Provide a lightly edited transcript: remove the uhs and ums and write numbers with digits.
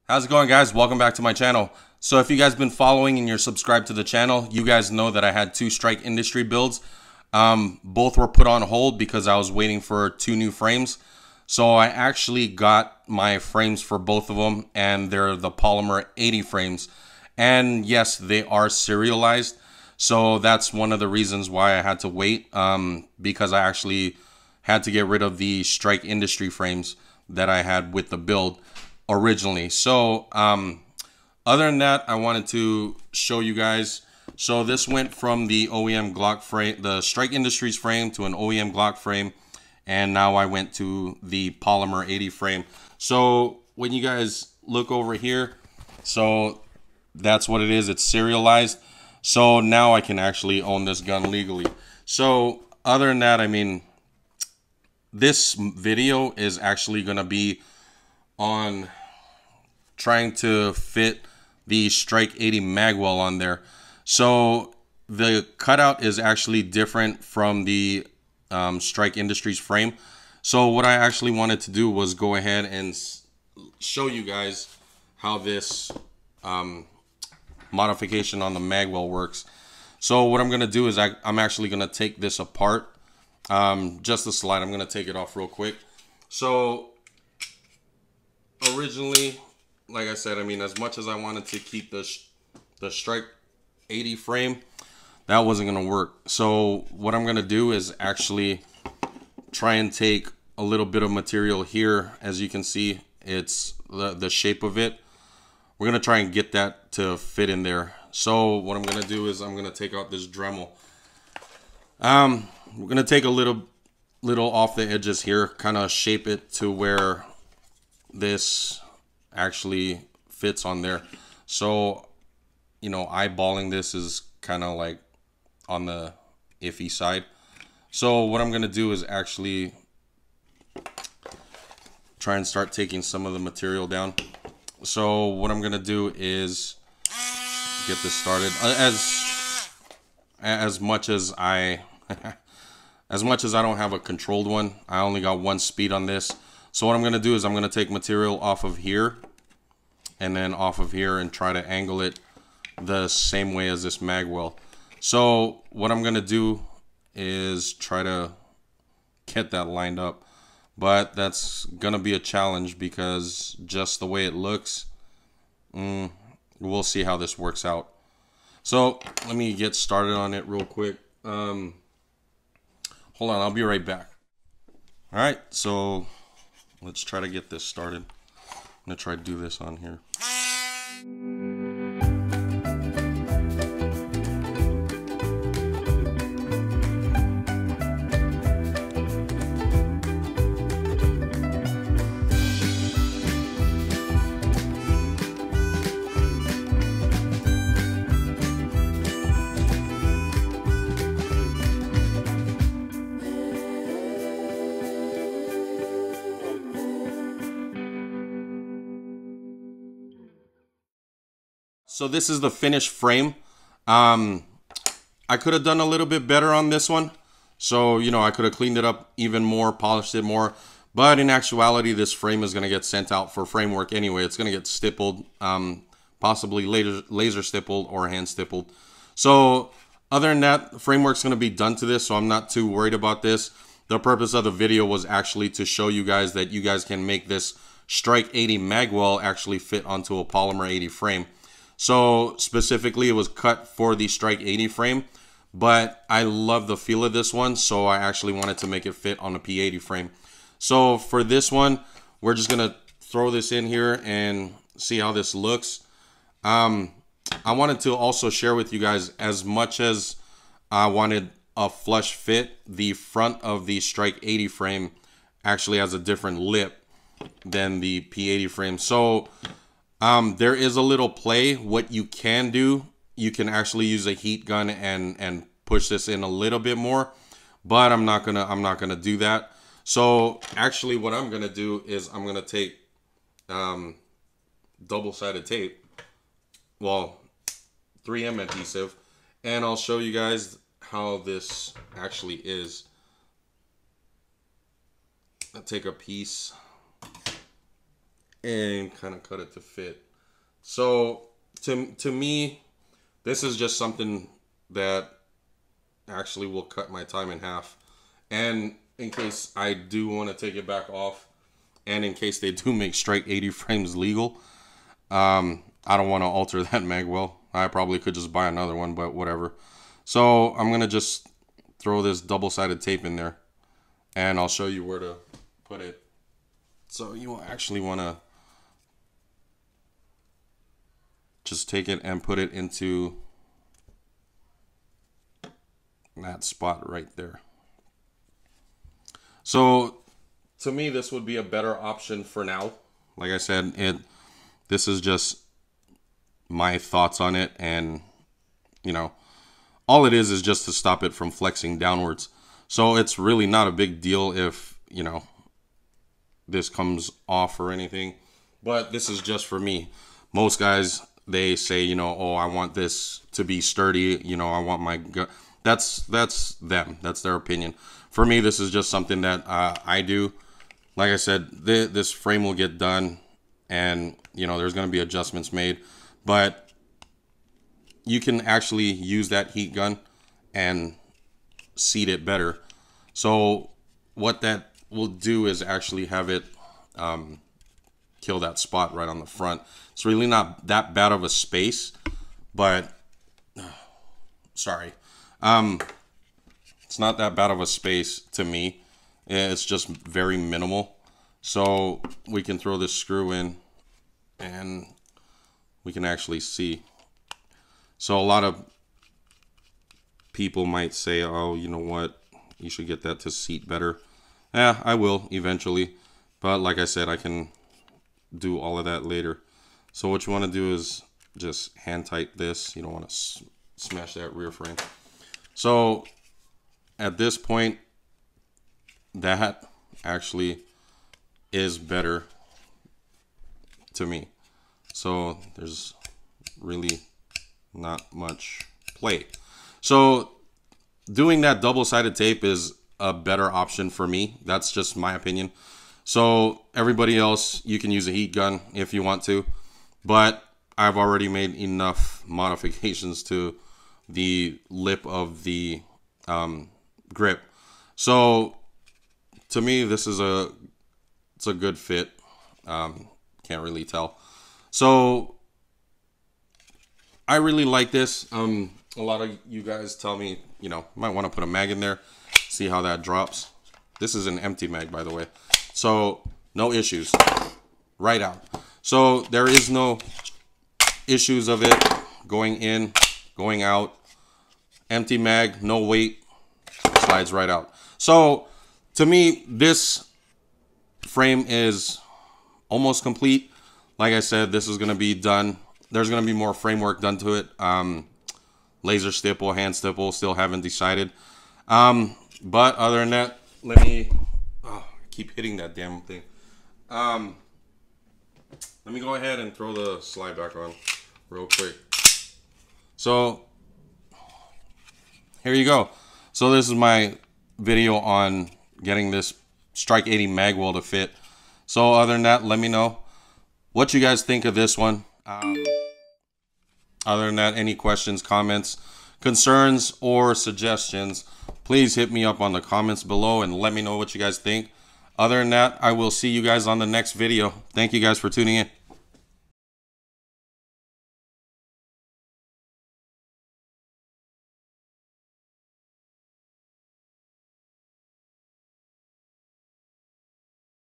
How's it going, guys? Welcome back to my channel. So if you guys been following and you're subscribed to the channel, you guys know that I had two Strike Industry builds. Both were put on hold because I was waiting for two new frames. So I actually got my frames for both of them, and they're the Poly80 frames. And yes, they are serialized. So that's one of the reasons why I had to wait, because I actually had to get rid of the Strike Industry frames that I had with the build originally. So other than that, I wanted to show you guys. So this went from the OEM Glock frame, the Strike Industries frame, to an OEM Glock frame, and now I went to the Poly80 frame. So when you guys look over here, so that's what it is. It's serialized. So now I can actually own this gun legally. So other than that, I mean, this video is actually going to be on trying to fit the Strike80 Magwell on there. So the cutout is actually different from the Strike Industries frame. So what I actually wanted to do was go ahead and show you guys how this modification on the Magwell works. So what I'm going to do is I'm actually going to take this apart. Just the slide, I'm going to take it off real quick. So originally, like I said, I mean, as much as I wanted to keep the Strike80 frame, that wasn't going to work. So what I'm going to do is actually try and take a little bit of material here. As you can see, it's the shape of it. We're going to try and get that to fit in there. So what I'm going to do is I'm going to take out this Dremel. We're going to take a little off the edges here, kind of shape it to where this actually fits on there. So, you know, eyeballing this is kind of like on the iffy side. So what I'm going to do is actually try and start taking some of the material down. So what I'm going to do is get this started. As much as I don't have a controlled one, I only got one speed on this. So what I'm going to do is I'm going to take material off of here and then off of here and try to angle it the same way as this Magwell. So what I'm going to do is try to get that lined up. But that's going to be a challenge because just the way it looks, we'll see how this works out. So let me get started on it real quick. Hold on, I'll be right back. All right, so let's try to get this started. I'm gonna try to do this on here. So this is the finished frame. I could have done a little bit better on this one. So, you know, I could have cleaned it up even more, polished it more. But in actuality, this frame is going to get sent out for framework anyway. It's going to get stippled, possibly laser stippled or hand stippled. So other than that, the framework's going to be done to this, so I'm not too worried about this. The purpose of the video was actually to show you guys that you guys can make this Strike80 Magwell actually fit onto a Poly80 frame. So specifically, it was cut for the Strike80 frame, but I love the feel of this one, so I actually wanted to make it fit on a P80 frame. So for this one, we're just gonna throw this in here and see how this looks. I wanted to also share with you guys, as much as I wanted a flush fit, the front of the Strike80 frame actually has a different lip than the P80 frame. So there is a little play. What you can do, you can actually use a heat gun and push this in a little bit more, but I'm not gonna do that. So actually what I'm gonna do is I'm gonna take double-sided tape, well, 3M adhesive, and I'll show you guys how this actually is. I'll take a piece and kind of cut it to fit. So to me, this is just something that actually will cut my time in half. And in case I do want to take it back off, and in case they do make Strike80 frames legal, I don't want to alter that Magwell. I probably could just buy another one, but whatever. So I'm going to just throw this double-sided tape in there, and I'll show you where to put it. So you actually want to just take it and put it into that spot right there. So to me, this would be a better option for now. Like I said, this is just my thoughts on it, and you know, all it is just to stop it from flexing downwards. So it's really not a big deal if, you know, this comes off or anything, but this is just for me. Most guys, they say, you know, oh, I want this to be sturdy, you know, I want my gun. That's them. That's their opinion. For me, this is just something that I do. Like I said, this frame will get done, and you know, there's going to be adjustments made, but you can actually use that heat gun and seat it better. So what that will do is actually have it kill that spot right on the front. It's really not that bad of a space, but sorry. It's not that bad of a space to me. It's just very minimal. So we can throw this screw in and we can actually see. So a lot of people might say, oh, you know what, you should get that to seat better. Yeah, I will eventually. But like I said, I can do all of that later. So what you want to do is just hand tight this. You don't want to smash that rear frame. So at this point, that actually is better to me. So there's really not much play. So doing that double-sided tape is a better option for me. That's just my opinion. So everybody else, you can use a heat gun if you want to, but I've already made enough modifications to the lip of the grip. So to me, this is it's a good fit. Can't really tell. So I really like this. A lot of you guys tell me, you know, might want to put a mag in there, see how that drops. This is an empty mag, by the way. So no issues, right out. So there is no issues of it going in, going out. Empty mag, no weight, slides right out. So to me, this frame is almost complete. Like I said, this is going to be done. There's going to be more framework done to it. Laser stipple, hand stipple, still haven't decided. But other than that, let me keep hitting that damn thing. Let me go ahead and throw the slide back on real quick. So here you go. So this is my video on getting this Strike80 Magwell to fit. So other than that, let me know what you guys think of this one. Other than that, any questions, comments, concerns, or suggestions, please hit me up on the comments below and let me know what you guys think. Other than that, I will see you guys on the next video. Thank you guys for tuning in.